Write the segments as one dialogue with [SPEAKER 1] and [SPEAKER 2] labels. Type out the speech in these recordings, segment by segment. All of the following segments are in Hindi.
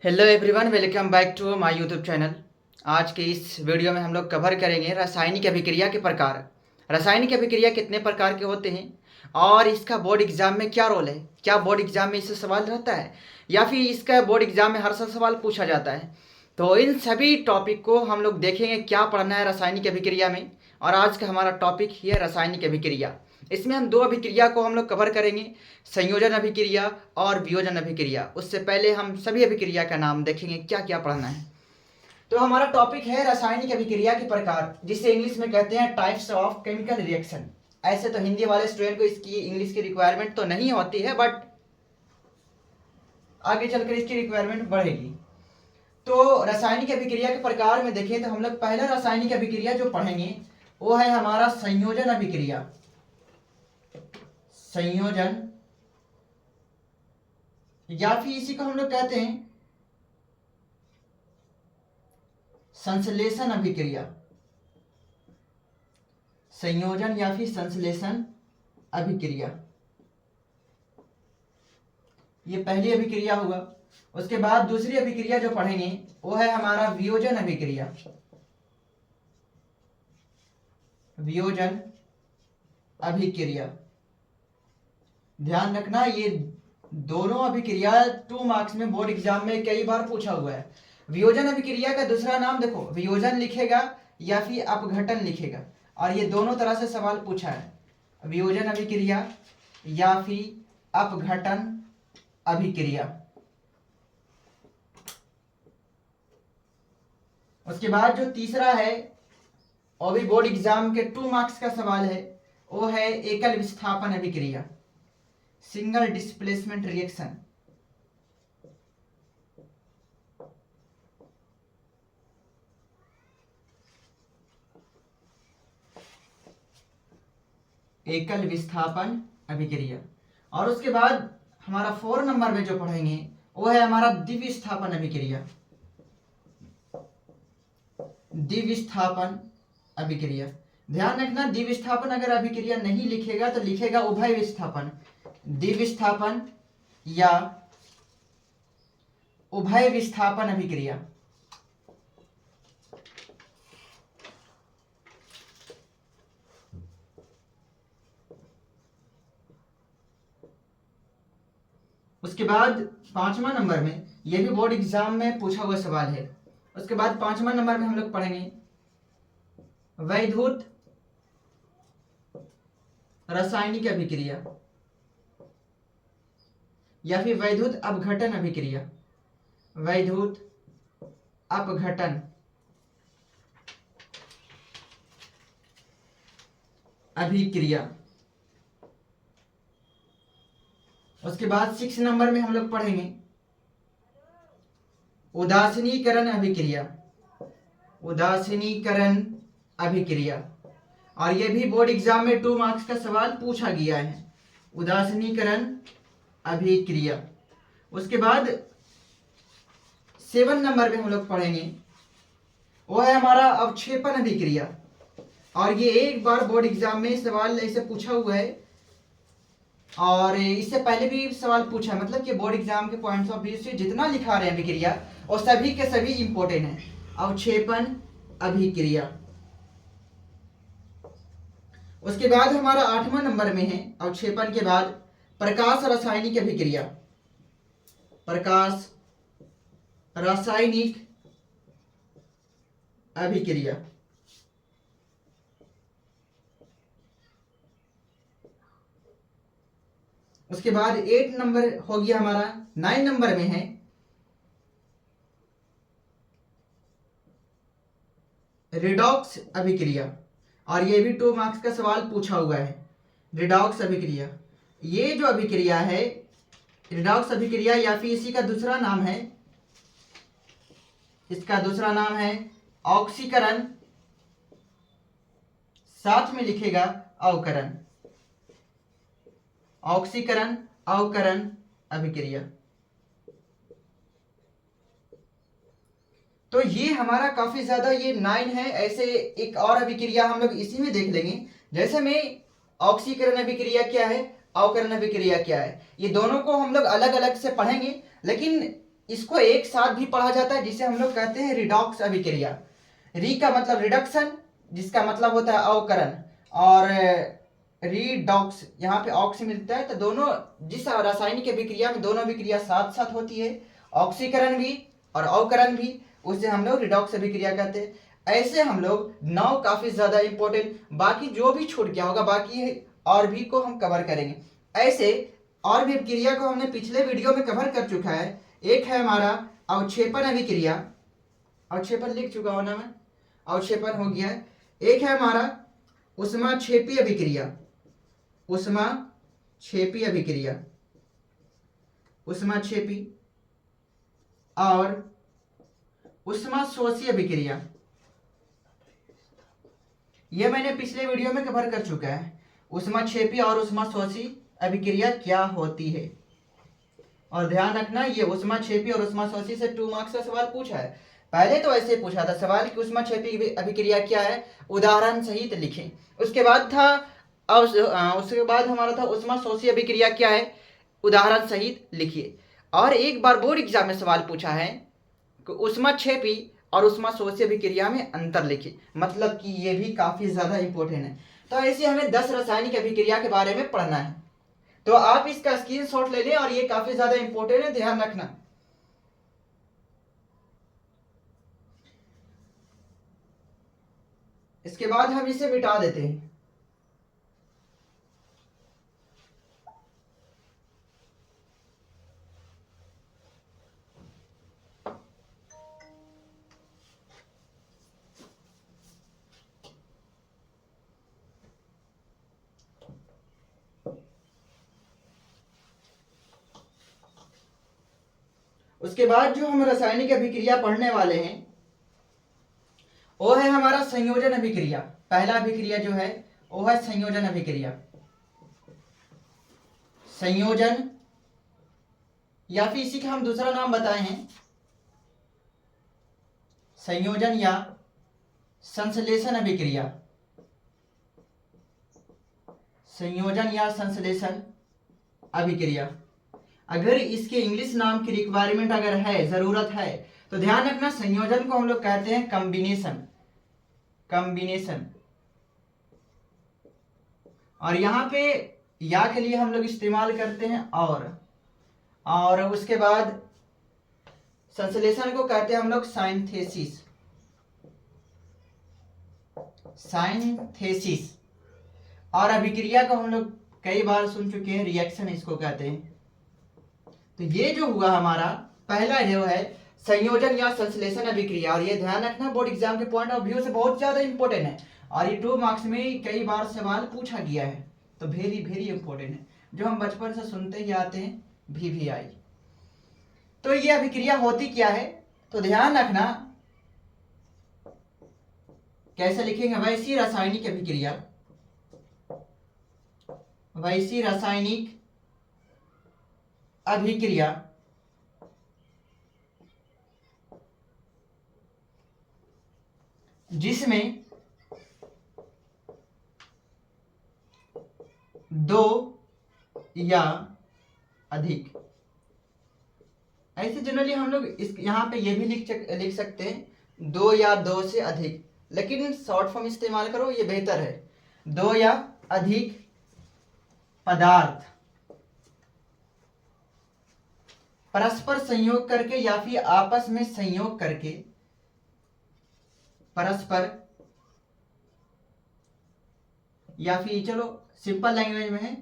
[SPEAKER 1] Hello everyone, welcome back to my YouTube channel. आज के इस वीडियो में हम लोग कवर करेंगे रासायनिक अभिक्रिया के प्रकार। रासायनिक अभिक्रिया कितने प्रकार के होते हैं और इसका बोर्ड एग्जाम में क्या रोल है। क्या बोर्ड एग्जाम में इससे सवाल रहता है या फिर इसका बोर्ड एग्जाम में हर साल सवाल पूछा जाता है। तो इन सभी टॉपिक को हम लोग देखेंगे क्या पढ़ना है रासायनिक अभिक्रिया में। और आज का हमारा टॉपिक ही है रासायनिक अभिक्रिया। इसमें हम दो अभिक्रिया को हम लोग कवर करेंगे, संयोजन अभिक्रिया और वियोजन अभिक्रिया। उससे पहले हम सभी अभिक्रिया का नाम देखेंगे, क्या क्या पढ़ना है। तो हमारा टॉपिक है रासायनिक अभिक्रिया के प्रकार, जिसे इंग्लिश में कहते हैं टाइप्स ऑफ केमिकल रिएक्शन। ऐसे तो हिंदी वाले स्टूडेंट को इसकी इंग्लिश की रिक्वायरमेंट तो नहीं होती है, बट आगे चलकर इसकी रिक्वायरमेंट बढ़ेगी। तो रासायनिक अभिक्रिया के प्रकार में देखें तो हम लोग पहला रासायनिक अभिक्रिया जो पढ़ेंगे वो है हमारा संयोजन अभिक्रिया। संयोजन या फिर इसी को हम लोग कहते हैं संश्लेषण अभिक्रिया। संयोजन या फिर संश्लेषण अभिक्रिया, ये पहली अभिक्रिया हुआ। उसके बाद दूसरी अभिक्रिया जो पढ़ेंगे वो है हमारा वियोजन अभिक्रिया। वियोजन अभिक्रिया, ध्यान रखना ये दोनों अभिक्रिया 2 मार्क्स में बोर्ड एग्जाम में कई बार पूछा हुआ है। वियोजन अभिक्रिया का दूसरा नाम देखो, वियोजन लिखेगा या फिर अपघटन लिखेगा, और ये दोनों तरह से सवाल पूछा है। वियोजन अभिक्रिया या फिर अपघटन अभिक्रिया। उसके बाद जो तीसरा है और भी बोर्ड एग्जाम के 2 मार्क्स का सवाल है, वो है एकल विस्थापन अभिक्रिया, सिंगल डिस्प्लेसमेंट रिएक्शन। एकल विस्थापन अभिक्रिया। और उसके बाद हमारा 4 नंबर में जो पढ़ेंगे वो है हमारा द्विविस्थापन अभिक्रिया। द्विविस्थापन अभिक्रिया, ध्यान रखना द्विविस्थापन अगर अभिक्रिया नहीं लिखेगा तो लिखेगा उभय विस्थापन। द्विविस्थापन या उभय विस्थापन अभिक्रिया। उसके बाद 5वां नंबर में, यह भी बोर्ड एग्जाम में पूछा हुआ सवाल है। उसके बाद 5वां नंबर में हम लोग पढ़ेंगे वैद्युत रासायनिक अभिक्रिया या फिर वैद्युत अपघटन अभिक्रिया। वैद्युत अपघटन अभिक्रिया। उसके बाद 6 नंबर में हम लोग पढ़ेंगे उदासीनीकरण अभिक्रिया। उदासीनीकरण अभिक्रिया, और यह भी बोर्ड एग्जाम में 2 मार्क्स का सवाल पूछा गया है, उदासीनीकरण अभिक्रिया। उसके बाद 7 नंबर में हम लोग पढ़ेंगे वो है हमारा अवक्षेपण अभिक्रिया। और ये एक बार बोर्ड एग्जाम में सवाल ऐसे पूछा हुआ है और इससे पहले भी सवाल पूछा है, मतलब कि बोर्ड एग्जाम के पॉइंट्स ऑफ व्यू से जितना लिखा रहे हैं अभिक्रिया और सभी के सभी इंपॉर्टेंट है। अवक्षेपण अभिक्रिया। उसके बाद हमारा 8वां नंबर में है अवक्षेपण के बाद प्रकाश रासायनिक अभिक्रिया। प्रकाश रासायनिक अभिक्रिया। उसके बाद 8 नंबर हो गया हमारा। 9 नंबर में है रिडॉक्स अभिक्रिया, और ये भी 2 मार्क्स का सवाल पूछा हुआ है। रिडॉक्स अभिक्रिया, ये जो अभिक्रिया है रिडॉक्स अभिक्रिया या फिर इसी का दूसरा नाम है, इसका दूसरा नाम है ऑक्सीकरण, साथ में लिखेगा अवकरण। ऑक्सीकरण अवकरण अभिक्रिया। तो ये हमारा काफी ज्यादा ये 9 है। ऐसे एक और अभिक्रिया हम लोग इसी में देख लेंगे, जैसे में ऑक्सीकरण अभिक्रिया क्या है, अवकरण अभिक्रिया क्या है, ये दोनों को हम लोग अलग अलग से पढ़ेंगे। लेकिन इसको एक साथ भी पढ़ा जाता है, जिसे हम लोग कहते हैं रिडॉक्स अभिक्रिया। री का मतलब रिडक्शन, जिसका मतलब होता है अवकरण, और रीडॉक्स यहाँ पे ऑक्स मिलता है, तो दोनों जिस रासायनिक अभिक्रिया में दोनों अभिक्रिया साथ साथ होती है, ऑक्सीकरण भी और अवकरण भी, उसे हम लोग रिडॉक्स अभिक्रिया कहते हैं। ऐसे हम लोग 9 काफी ज्यादा इंपॉर्टेंट, बाकी जो भी छूट गया होगा बाकी और भी को हम कवर करेंगे। ऐसे और भी अभिक्रिया को हमने पिछले वीडियो में कवर कर चुका है। एक है हमारा अवक्षेपण अभिक्रिया, अवक्षेपण लिख चुका हूं ना मैं, अवक्षेपण हो गया है। एक है हमारा ऊष्माक्षेपी अभिक्रिया, ऊष्माक्षेपी अभिक्रिया, ऊष्माक्षेपी, और ऊष्माशोषी अभिक्रिया, यह मैंने पिछले वीडियो में कवर कर चुका है। ऊष्माक्षेपी और ऊष्माशोषी अभिक्रिया क्या होती है, और ध्यान रखना ये ऊष्माक्षेपी और ऊष्माशोषी से 2 मार्क्स का सवाल पूछा है। पहले तो ऐसे पूछा था सवाल कि ऊष्माक्षेपी अभिक्रिया क्या है, उदाहरण सहित लिखें। उसके बाद था उसके बाद हमारा था ऊष्माशोषी अभिक्रिया क्या है, उदाहरण सहित लिखिए। और एक बार बोर्ड एग्जाम में सवाल पूछा है कि ऊष्माक्षेपी और ऊष्माशोषी अभिक्रिया में अंतर लिखिए, मतलब कि ये भी काफी ज्यादा इंपॉर्टेंट है। तो ऐसे हमें 10 रासायनिक अभिक्रिया के बारे में पढ़ना है, तो आप इसका स्क्रीनशॉट ले लें, और ये काफी ज्यादा इंपॉर्टेंट है, ध्यान रखना। इसके बाद हम इसे मिटा देते हैं। उसके बाद जो हम रासायनिक अभिक्रिया पढ़ने वाले हैं वो है हमारा संयोजन अभिक्रिया। पहला अभिक्रिया जो है वो है संयोजन अभिक्रिया। संयोजन, या फिर इसी का हम दूसरा नाम बताए हैं संयोजन या संश्लेषण अभिक्रिया। संयोजन या संश्लेषण अभिक्रिया। अगर इसके इंग्लिश नाम की रिक्वायरमेंट अगर है, जरूरत है, तो ध्यान रखना संयोजन को हम लोग कहते हैं कॉम्बिनेशन, कॉम्बिनेशन। और यहां पे या के लिए हम लोग इस्तेमाल करते हैं और उसके बाद संश्लेषण को कहते हैं हम लोग साइंथेसिस, साइंथेसिस। और अभिक्रिया को हम लोग कई बार सुन चुके हैं, रिएक्शन इसको कहते हैं। तो ये जो हुआ हमारा पहला जो है संयोजन या संश्लेषण अभिक्रिया, और ये ध्यान रखना बोर्ड एग्जाम के पॉइंट ऑफ व्यू से बहुत ज्यादा इंपॉर्टेंट है, और ये 2 मार्क्स में कई बार सवाल पूछा गया है, तो वेरी वेरी इंपॉर्टेंट है, जो हम बचपन से सुनते ही आते हैं, VVI। तो ये अभिक्रिया होती क्या है, तो ध्यान रखना कैसे लिखेंगे, वैसी रासायनिक अभिक्रिया, वैसी रासायनिक अभिक्रिया जिसमें 2 या अधिक, ऐसे जनरली हम लोग इस यहाँ पे ये भी लिख सकते हैं 2 या 2 से अधिक, लेकिन शॉर्ट फॉर्म इस्तेमाल करो, ये बेहतर है। 2 या अधिक पदार्थ परस्पर संयोग करके या फिर आपस में संयोग करके, परस्पर या फिर चलो सिंपल लैंग्वेज में है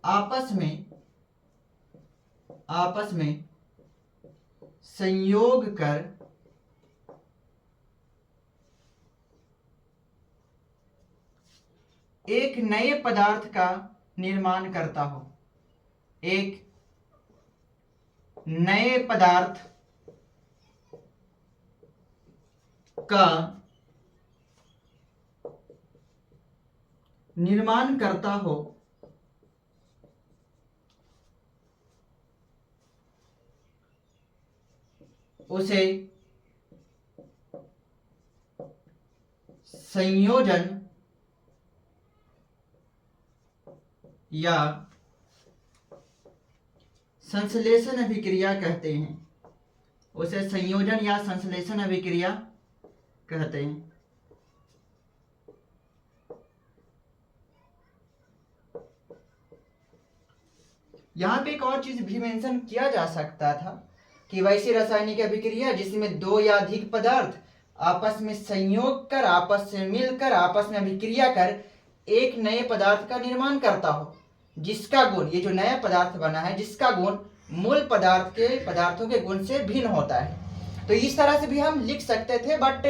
[SPEAKER 1] आपस में संयोग कर एक नए पदार्थ का निर्माण करता हो, एक नए पदार्थ का निर्माण करता हो, उसे संयोजन या संश्लेषण अभिक्रिया कहते हैं। उसे संयोजन या संश्लेषण अभिक्रिया कहते हैं। यहाँ पे एक और चीज भी मेंशन किया जा सकता था कि वैसी रासायनिक अभिक्रिया जिसमें दो या अधिक पदार्थ आपस में संयोग कर, आपस में मिलकर, आपस में अभिक्रिया कर एक नए पदार्थ का निर्माण करता हो, जिसका गुण, ये जो नया पदार्थ बना है, जिसका गुण मूल पदार्थों के गुण से भिन्न होता है। तो इस तरह से भी हम लिख सकते थे, बट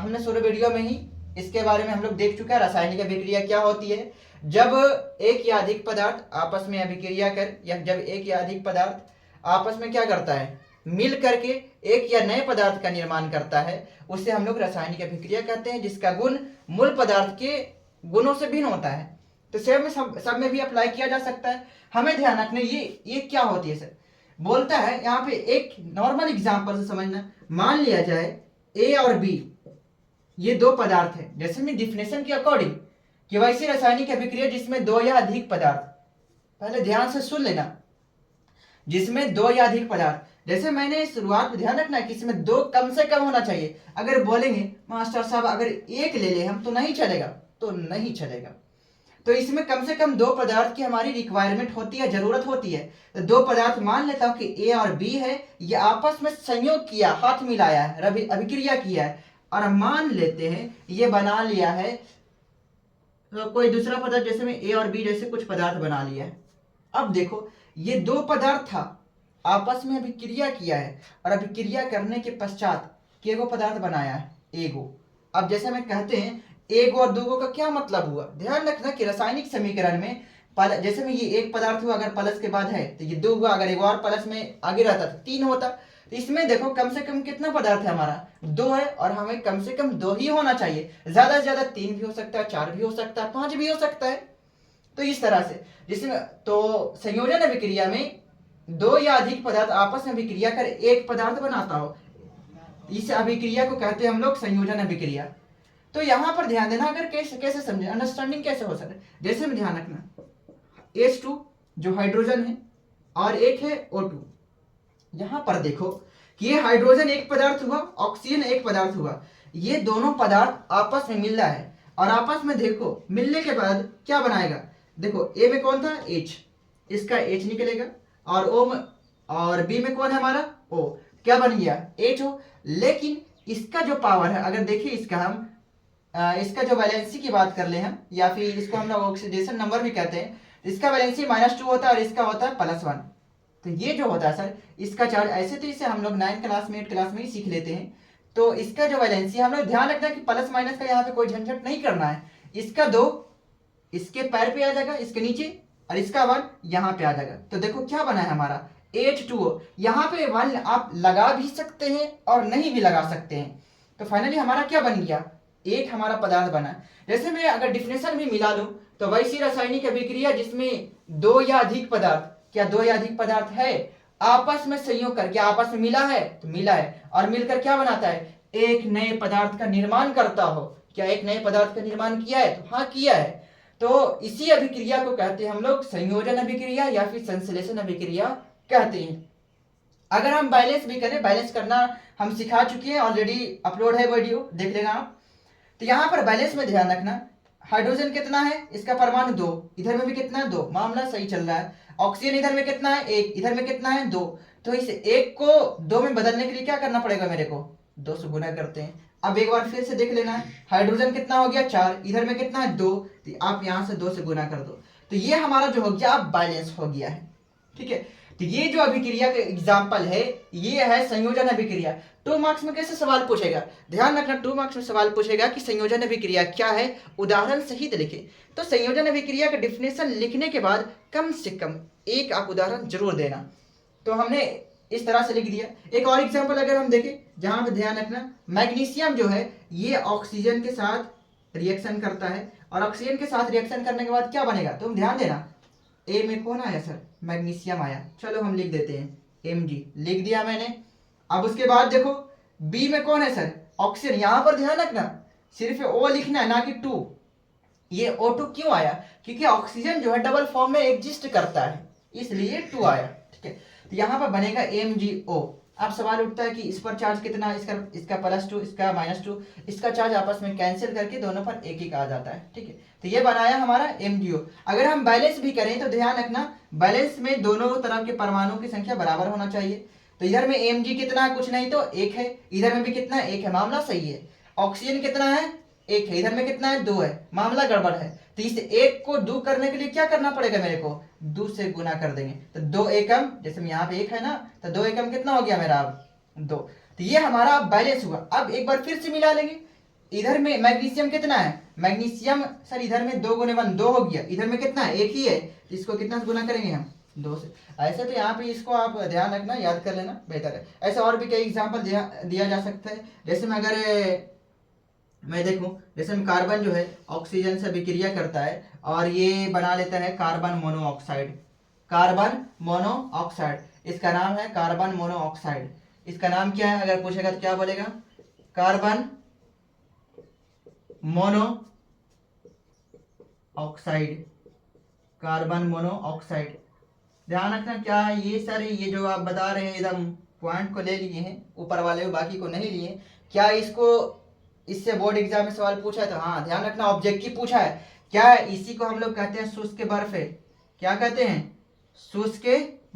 [SPEAKER 1] हमने शुरू वीडियो में ही इसके बारे में हम लोग देख चुके हैं रासायनिक अभिक्रिया क्या होती है। जब एक या अधिक पदार्थ आपस में अभिक्रिया कर, या जब एक या अधिक पदार्थ आपस में क्या करता है, मिल करके एक या नए पदार्थ का निर्माण करता है, उसे हम लोग रासायनिक अभिक्रिया कहते हैं, जिसका गुण मूल पदार्थ के गुणों से भिन्न होता है। तो सब में भी अप्लाई किया जा सकता है। हमें ध्यान रखना ये क्या होती है सर, बोलता है यहाँ पे एक नॉर्मल एग्जांपल से समझना। मान लिया जाए ए और बी ये दो पदार्थ है, जैसे मैं डिफिनेशन के अकॉर्डिंग कि वैसी रासायनिक अभिक्रिया जिसमें दो या अधिक पदार्थ, पहले ध्यान से सुन लेना, जिसमें दो या अधिक पदार्थ, जैसे मैंने शुरुआत में ध्यान रखना कि इसमें दो कम से कम होना चाहिए। अगर बोलेंगे मास्टर साहब अगर एक ले ले हम तो नहीं चलेगा, तो नहीं चलेगा। तो इसमें कम से कम दो पदार्थ की हमारी रिक्वायरमेंट होती है, जरूरत होती है। तो दो पदार्थ मान लेता हूं कि ए और बी है, ये आपस में संयोग किया, हाथ मिलाया है, अभिक्रिया किया है, और मान लेते हैं ये बना लिया है तो कोई दूसरा पदार्थ, जैसे में ए और बी जैसे कुछ पदार्थ बना लिया है। अब देखो ये दो पदार्थ था, आपस में अभिक्रिया किया है, और अभिक्रिया करने के पश्चात केगो पदार्थ बनाया है, एगो। अब जैसे में कहते हैं एगो और दूगो का क्या मतलब हुआ, ध्यान रखना कि रासायनिक समीकरण में जैसे में ये एक पदार्थ हुआ, अगर प्लस के बाद है तो ये दो हुआ, अगर एक और प्लस में आगे रहता तो तीन होता। तो इसमें देखो कम से कम कितना पदार्थ है हमारा, दो है, और हमें कम से कम दो ही होना चाहिए। ज्यादा से ज्यादा तीन भी हो सकता है, चार भी हो सकता है, पांच भी हो सकता है। तो इस तरह से जिसमें तो संयोजन अभिक्रिया में दो या अधिक पदार्थ आपस में अभिक्रिया कर एक पदार्थ बनाता हो, इस अभिक्रिया को कहते हैं हम लोग संयोजन अभिक्रिया। तो यहां पर ध्यान देना, अगर कैसे समझे, अंडरस्टैंडिंग कैसे हो सकता है। जैसे में ध्यान रखना H2 जो हाइड्रोजन है और एक है O2। यहां पर देखो कि ये हाइड्रोजन एक पदार्थ हुआ, ऑक्सीजन एक पदार्थ हुआ, ये दोनों पदार्थ आपस में मिल रहा है, और आपस में देखो मिलने के बाद क्या बनाएगा, देखो ए में कौन था H, इसका H निकलेगा, और O में, और B में कौन है हमारा O, क्या बन गया HO। लेकिन इसका जो पावर है, अगर देखिए इसका हम इसका जो वैलेंसी की बात कर ले हम, या फिर इसको हम लोग ऑक्सीडेशन नंबर भी कहते हैं, इसका वैलेंसी -2 होता है और इसका होता है +1। तो ये जो होता है सर, इसका चार्ज ऐसे, तो इसे हम लोग 9 क्लास में 8 क्लास में ही सीख लेते हैं। तो इसका जो वैलेंसी, हम लोग ध्यान रखना कि प्लस माइनस का यहाँ पे कोई झंझट नहीं करना है। इसका 2 इसके पैर पे आ जाएगा, इसके नीचे, और इसका 1 यहाँ पे आ जाएगा। तो देखो क्या बना है हमारा H2O। यहाँ पे 1 आप लगा भी सकते हैं और नहीं भी लगा सकते हैं। तो फाइनली हमारा क्या बन गया, एक हमारा पदार्थ बना। जैसे मैं अगर डिफिनेशन भी मिला लूं तो वैसी रासायनिक अभिक्रिया जिसमें दो या अधिक पदार्थ, क्या दो या अधिक पदार्थ है, आपस में संयोग करके आपस में मिला है तो मिला है, और मिलकर क्या बनाता है, एक नए पदार्थ का निर्माण करता हो। क्या एक नए पदार्थ का निर्माण किया है, तो हाँ किया है। तो इसी अभिक्रिया को कहते हैं हम लोग संयोजन अभिक्रिया या फिर संश्लेषण अभिक्रिया कहते हैं। अगर हम बैलेंस भी करें, बैलेंस करना हम सिखा चुके हैं, ऑलरेडी अपलोड है वीडियो, देख लेना आप। तो यहाँ पर बैलेंस में ध्यान रखना, हाइड्रोजन कितना है, इसका परमाणु 2, इधर में भी कितना है 2, मामला सही चल रहा है। ऑक्सीजन इधर में कितना है 1, इधर में कितना है 2। तो इस 1 को 2 में बदलने के लिए क्या करना पड़ेगा मेरे को, 2 से गुना करते हैं। अब एक बार फिर से देख लेना है, हाइड्रोजन कितना हो गया 4, इधर में कितना है 2, तो आप यहाँ से 2 से गुना कर दो। तो ये हमारा जो हो गया बैलेंस हो गया है, ठीक है। तो ये जो अभिक्रिया का एग्जाम्पल है, ये है संयोजन अभिक्रिया। 2 मार्क्स में कैसे सवाल पूछेगा, ध्यान रखना, 2 मार्क्स में सवाल पूछेगा कि संयोजन अभिक्रिया क्या है, उदाहरण सहित लिखे। तो संयोजन अभिक्रिया का डिफिनेशन लिखने के बाद कम से कम एक आप उदाहरण जरूर देना। तो हमने इस तरह से लिख दिया। एक और एग्जाम्पल अगर हम देखें, जहां पे ध्यान रखना, मैग्नीशियम जो है ये ऑक्सीजन के साथ रिएक्शन करता है, और ऑक्सीजन के साथ रिएक्शन करने के बाद क्या बनेगा, तुम ध्यान देना। ए में कौन आया सर, मैग्नीशियम आया, चलो हम लिख देते हैं Mg, लिख दिया मैंने। अब उसके बाद देखो बी में कौन है सर, ऑक्सीजन। यहां पर ध्यान रखना सिर्फ O लिखना है, ना कि 2। ये O2 क्यों आया, क्योंकि ऑक्सीजन जो है डबल फॉर्म में एग्जिस्ट करता है, इसलिए 2 आया, ठीक है। तो यहाँ पर बनेगा MgO। अब सवाल उठता है कि इस पर चार्ज कितना, इसका +2, इसका -2, इसका चार्ज आपस में कैंसिल करके दोनों पर एक एक आ जाता है। ठीक है, तो ये बनाया हमारा MgO। अगर हम बैलेंस भी करें तो ध्यान रखना, बैलेंस में दोनों तरफ के परमाणुओं की संख्या बराबर होना चाहिए। तो इधर में Mg कितना है, कुछ नहीं तो 1 है, इधर में भी कितना है, 1 है, मामला सही है। ऑक्सीजन कितना है, 1 है, इधर में कितना है, 2 है, मामला गड़बड़ है। तो इस 1 को 2 करने के लिए क्या करना पड़ेगा, मेरे को 2 से गुना कर देंगे। तो 2 एकम, जैसे यहाँ पे 1 है ना, तो 2 एकम कितना हो गया मेरा, अब 2। तो ये हमारा बैलेंस हुआ। अब एक बार फिर से मिला लेंगे। इधर में मैग्नीशियम कितना है, मैग्नीशियम सर इधर में 2 × 1 2 हो गया, इधर में कितना है, 1 ही है, तो इसको कितना से गुना करेंगे हम, 2 से। ऐसे तो यहाँ पे इसको आप ध्यान रखना, याद कर लेना, बेहतर है। ऐसे और भी कई एग्जाम्पल दिया जा सकता है। जैसे में अगर मैं देखूं, जैसे में कार्बन जो है ऑक्सीजन से अभिक्रिया करता है और ये बना लेता है कार्बन मोनोऑक्साइड। कार्बन मोनोऑक्साइड, इसका नाम है कार्बन मोनोऑक्साइड। इसका नाम क्या है, अगर पूछेगा तो क्या बोलेगा, carbon mono oxide, carbon monoxide. ध्यान रखना क्या है ये सर, ये जो आप बता रहे हैं एकदम पॉइंट को ले लिए हैं ऊपर वाले, बाकी को नहीं लिए। क्या इसको इससे बोर्ड एग्जाम में सवाल पूछा है? तो हाँ ध्यान रखना, ऑब्जेक्टिव पूछा है। क्या इसी को हम लोग कहते हैं शुष्क बर्फे, क्या कहते हैं, शुष्क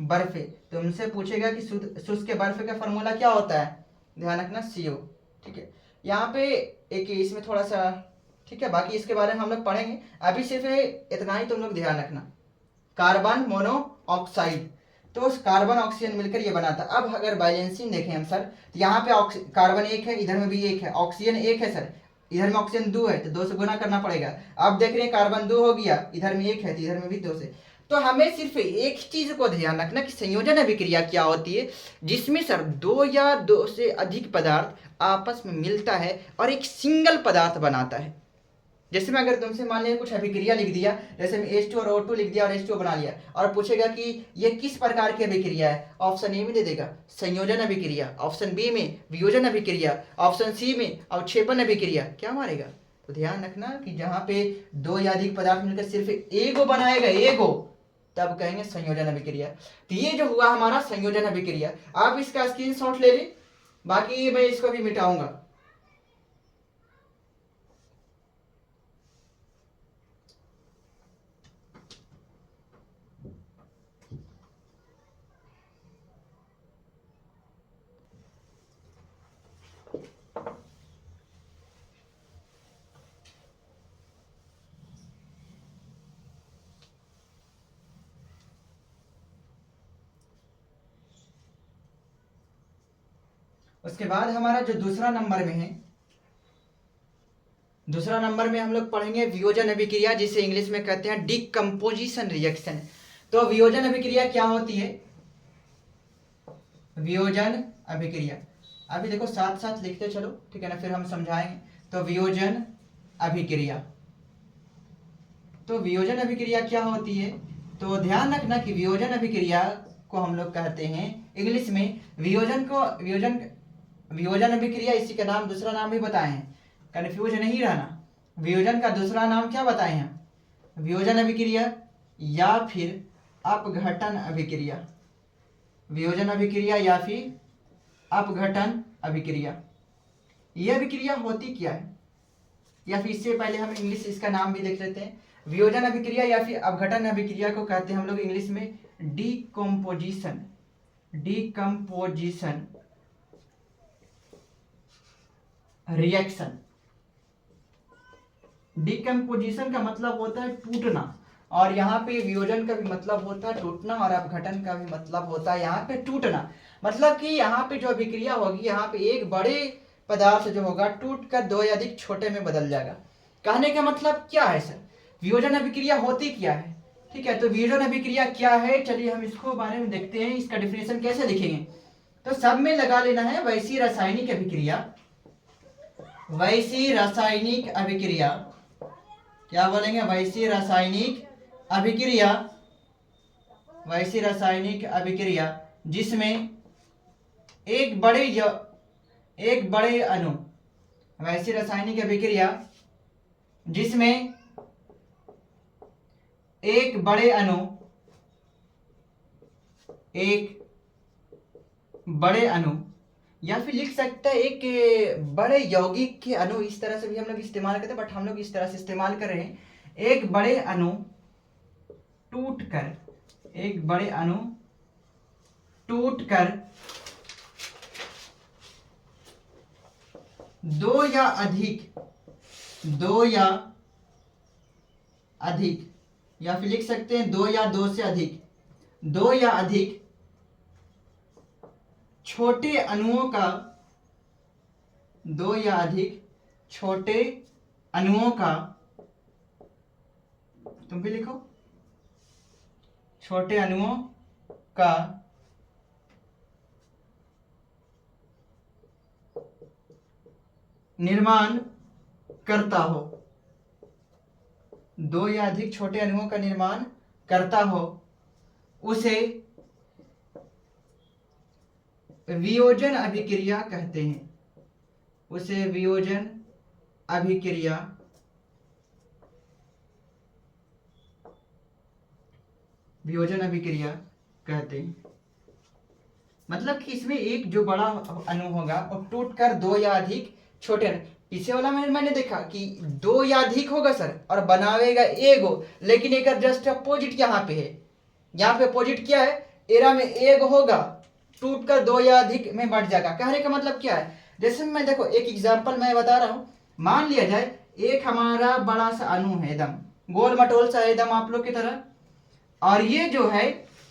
[SPEAKER 1] बर्फे। तो उनसे पूछेगा कि शुष्क बर्फे का फॉर्मूला क्या होता है, ध्यान रखना CO। ठीक है, यहाँ पे एक इसमें थोड़ा सा, ठीक है, बाकी इसके बारे में हम लोग पढ़ेंगे, अभी सिर्फ इतना ही तुम लोग ध्यान रखना। कार्बन मोनोऑक्साइड, तो उस कार्बन ऑक्सीजन मिलकर ये बनाता। अब अगर बैलेंसिंग देखें हम सर, तो यहाँ पे कार्बन 1 है, इधर में भी 1 है, ऑक्सीजन 1 है सर, इधर में ऑक्सीजन 2 है, तो 2 से गुना करना पड़ेगा। अब देख रहे हैं कार्बन 2 हो गया, इधर में 1 है, तो इधर में भी 2 से। तो हमें सिर्फ एक चीज को ध्यान रखना कि संयोजन अभिक्रिया क्या होती है, जिसमें सर 2 या 2 से अधिक पदार्थ आपस में मिलता है और एक सिंगल पदार्थ बनाता है। जैसे मैं अगर तुमसे मान लिया कुछ अभिक्रिया लिख दिया, जैसे मैं H2 और O2 लिख दिया और H2 बना लिया, और पूछेगा कि ये किस प्रकार की अभिक्रिया है, ऑप्शन ए में दे देगा संयोजन अभिक्रिया, ऑप्शन बी में वियोजन अभिक्रिया, ऑप्शन सी में अवक्षेपण अभिक्रिया, क्या मारेगा। तो ध्यान रखना कि जहां पे 2 या अधिक पदार्थ मिलकर सिर्फ एगो बनाएगा, एगो, तब कहेंगे संयोजन अभिक्रिया। तो ये जो हुआ हमारा संयोजन अभिक्रिया। आप इसका स्क्रीनशॉट ले लें, बाकी मैं इसको भी मिटाऊंगा। उसके बाद हमारा जो दूसरा नंबर में है, दूसरा नंबर में हम लोग पढ़ेंगे वियोजन अभिक्रिया, जिसे इंग्लिश में कहते हैं डिकम्पोजिशन रिएक्शन। तो वियोजन अभिक्रिया क्या होती है, वियोजन अभिक्रिया, अभी देखो साथ साथ लिखते चलो, ठीक है ना, फिर हम समझाएंगे। तो वियोजन अभिक्रिया, तो वियोजन अभिक्रिया क्या होती है, तो ध्यान रखना कि वियोजन अभिक्रिया को हम लोग कहते हैं इंग्लिश में वियोजन अभिक्रिया, इसी का नाम दूसरा नाम भी बताए हैं, कंफ्यूज नहीं रहना। वियोजन का दूसरा नाम क्या बताए हैं, वियोजन अभिक्रिया या फिर अपघटन अभिक्रिया, वियोजन अभिक्रिया या फिर अपघटन अभिक्रिया। यह अभिक्रिया होती क्या है, या फिर इससे पहले हम इंग्लिश इसका नाम भी देख लेते हैं। वियोजन अभिक्रिया या फिर अपघटन अभिक्रिया को कहते हैं हम लोग इंग्लिश में डीकम्पोजिशन, डीकम्पोजिशन रिएक्शन। डिकम्पोजिशन का मतलब होता है टूटना, और यहाँ पे वियोजन का भी मतलब होता है टूटना, और अपघटन का भी मतलब होता है यहाँ पे टूटना। मतलब कि यहाँ पे जो अभिक्रिया होगी, यहाँ पे एक बड़े पदार्थ जो होगा टूट कर 2 या अधिक छोटे में बदल जाएगा। कहने का मतलब क्या है सर, वियोजन अभिक्रिया होती क्या है। ठीक है, तो वियोजन अभिक्रिया क्या है, चलिए हम इसको बारे में देखते हैं, इसका डिफिनेशन कैसे लिखेंगे। तो सब में लगा लेना है, वैसी रासायनिक अभिक्रिया, वैसी रासायनिक अभिक्रिया, क्या बोलेंगे, वैसी रासायनिक अभिक्रिया, वैसी रासायनिक अभिक्रिया जिसमें एक बड़े अणु, वैसी रासायनिक अभिक्रिया जिसमें एक बड़े अणु एक बड़े अणु, या फिर लिख सकते हैं एक बड़े यौगिक के अणु, इस तरह से भी हम लोग इस्तेमाल करते हैं, बट हम लोग इस तरह से इस्तेमाल कर रहे हैं। एक बड़े अणु टूट कर, एक बड़े अणु टूट कर दो या अधिक, या फिर लिख सकते हैं दो या दो से अधिक, दो या अधिक छोटे अणुओं का, दो या अधिक छोटे अणुओं का, तुम भी लिखो, छोटे अणुओं का निर्माण करता हो, दो या अधिक छोटे अणुओं का निर्माण करता हो, उसे वियोजन अभिक्रिया कहते हैं, उसे वियोजन अभिक्रिया कहते हैं। मतलब कि इसमें एक जो बड़ा अणु होगा और टूटकर दो या अधिक छोटे अणु, पीछे वाला में मैंने देखा कि दो या अधिक होगा सर और बनावेगा एगो, लेकिन एक जस्ट अपोजिट यहाँ पे है, यहाँ पे अपोजिट क्या है, एरा में एक होगा, टूटकर दो या अधिक में बढ़ जाएगा। कहने का मतलब क्या है, जैसे मैं देखो एक एग्जांपल मैं बता रहा हूँ, मान लिया जाए एक हमारा बड़ा सा अणु है, एकदम गोल मटोल सा एकदम आप लोग की तरह, और ये जो है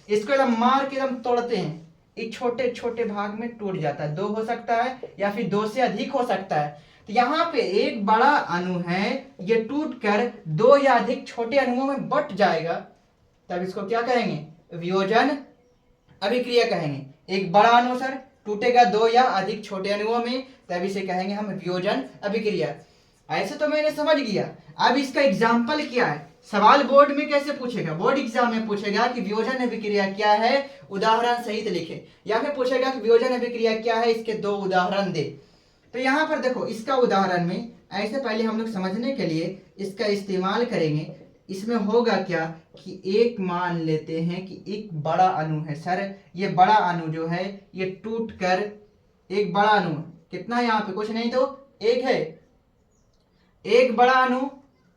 [SPEAKER 1] इसको एकदम मार के एकदम तोड़ते हैं, एक छोटे छोटे भाग में टूट जाता है, दो हो सकता है या फिर दो से अधिक हो सकता है। तो यहाँ पे एक बड़ा अणु है, ये टूटकर दो या अधिक छोटे अणुओं में बट जाएगा, तब इसको क्या कहेंगे, वियोजन अभिक्रिया कहेंगे। एक बड़ा अणु सर टूटेगा दो या अधिक छोटे अणुओं में, तब इसे कहेंगे हम वियोजन अभिक्रिया। ऐसे तो मैंने समझ गया, अब इसका एग्जाम्पल क्या है, सवाल बोर्ड में कैसे पूछेगा, बोर्ड एग्जाम में पूछेगा कि वियोजन अभिक्रिया क्या है, उदाहरण सहित लिखे, या फिर पूछेगा कि वियोजन अभिक्रिया क्या है, इसके दो उदाहरण दे। तो यहाँ पर देखो इसका उदाहरण में ऐसे पहले हम लोग समझने के लिए इसका इस्तेमाल करेंगे। इसमें होगा क्या कि एक मान लेते हैं कि एक बड़ा अणु है सर, ये बड़ा अणु जो है ये टूट कर, एक बड़ा अणु कितना है यहाँ पे, कुछ नहीं तो एक है, एक बड़ा अणु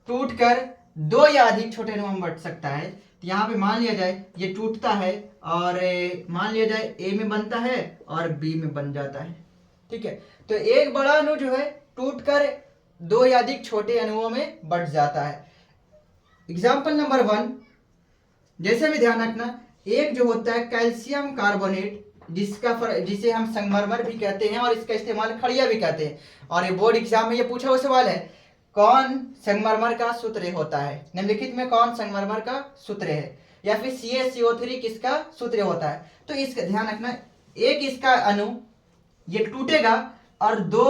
[SPEAKER 1] टूटकर दो या अधिक छोटे अणुओं में बंट सकता है। तो यहाँ पे मान लिया जाए ये टूटता है और मान लिया जाए ए में बनता है और बी में बन जाता है, ठीक है। तो एक बड़ा अणु जो है टूटकर दो या अधिक छोटे अणुओं में बंट जाता है। एग्जाम्पल नंबर 1, जैसे भी ध्यान रखना, एक जो होता है कैल्शियम कार्बोनेट, जिसे हम संगमरमर भी कहते हैं और इसका इस्तेमाल खड़िया भी कहते हैं, और ये बोर्ड एग्जाम में ये पूछा हुआ सवाल है, कौन संगमरमर का सूत्र होता है, निम्नलिखित में कौन संगमरमर का सूत्र है, या फिर CaCO3 किसका सूत्र होता है। तो इसका ध्यान रखना, एक इसका अणु ये टूटेगा और दो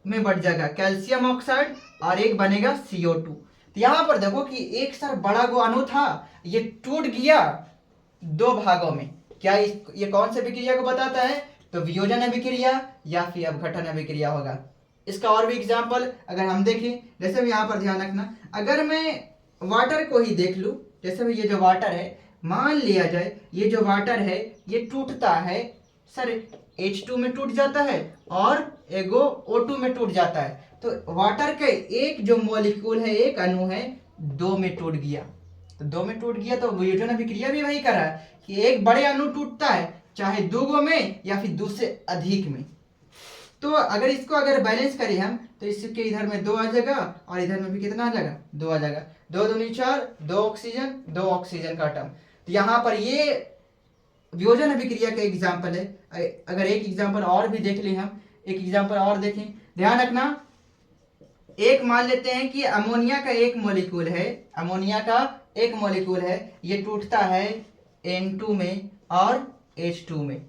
[SPEAKER 1] में बढ़ जाएगा, कैल्शियम ऑक्साइड, और एक बनेगा CO2। तो यहाँ पर देखो कि एक सर बड़ा गो अणु था, ये टूट गया दो भागों में, क्या ये कौन सी अभिक्रिया को बताता है, तो वियोजन अभिक्रिया या फिर अपघटन अभिक्रिया होगा। इसका और भी एग्जाम्पल अगर हम देखें, जैसे भी यहाँ पर ध्यान रखना, अगर मैं वाटर को ही देख लूँ, जैसे भी ये जो वाटर है, मान लिया जाए ये जो वाटर है ये टूटता है सर, H2 में टूट जाता है और एगो O2 में टूट जाता है। तो वाटर का एक जो मॉलिक्यूल है, एक अणु है, दो में टूट गया, तो दो में टूट गया, तो वियोजन अभिक्रिया भी वही कर रहा है कि एक बड़े अणु टूटता है, चाहे दो गो में या फिर दो से अधिक में। तो अगर इसको अगर बैलेंस करें हम, तो इसके इधर में दो आ जाएगा और इधर में भी कितना आ जाएगा, दो आ जाएगा, दो दूनी चार, दो ऑक्सीजन का आटम। तो यहाँ पर ये वियोजन अभिक्रिया का एग्जाम्पल है। अगर एक एग्जाम्पल और भी देख लें हम, एक एग्जाम्पल और देखें, ध्यान रखना, एक मान लेते हैं कि अमोनिया का एक मॉलिक्यूल है, अमोनिया का एक मॉलिक्यूल है, ये टूटता है N2 में और H2 में,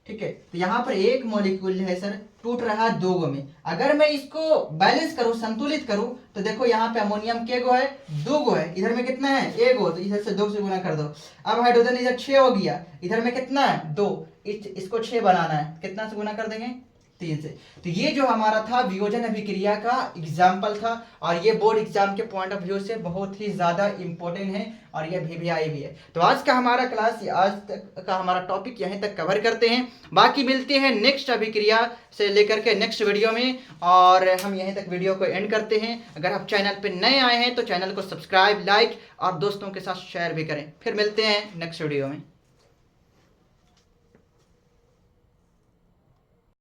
[SPEAKER 1] ठीक है। तो यहाँ पर एक मॉलिक्यूल है सर, टूट रहा है दो गो में। अगर मैं इसको बैलेंस करूं, संतुलित करूं, तो देखो यहाँ पे अमोनियम के गो है, दो गो है, इधर में कितना है, एक गो, तो इधर से दो से गुना कर दो। अब हाइड्रोजन इधर 6 हो गया, इधर में कितना है, दो, इसको 6 बनाना है, कितना से गुना कर देंगे, 3 से। तो ये जो हमारा था वियोजन अभिक्रिया का एग्जाम्पल था, और ये बोर्ड एग्जाम के पॉइंट ऑफ व्यू से बहुत ही ज़्यादा इंपॉर्टेंट है, और ये वीवीआई भी है। तो आज का हमारा क्लास, आज तक का हमारा टॉपिक यहीं तक कवर करते हैं। बाकी मिलते हैं नेक्स्ट अभिक्रिया से लेकर के नेक्स्ट वीडियो में, और हम यहीं तक वीडियो को एंड करते हैं। अगर आप चैनल पर नए आए हैं तो चैनल को सब्सक्राइब, लाइक और दोस्तों के साथ शेयर भी करें। फिर मिलते हैं नेक्स्ट वीडियो में।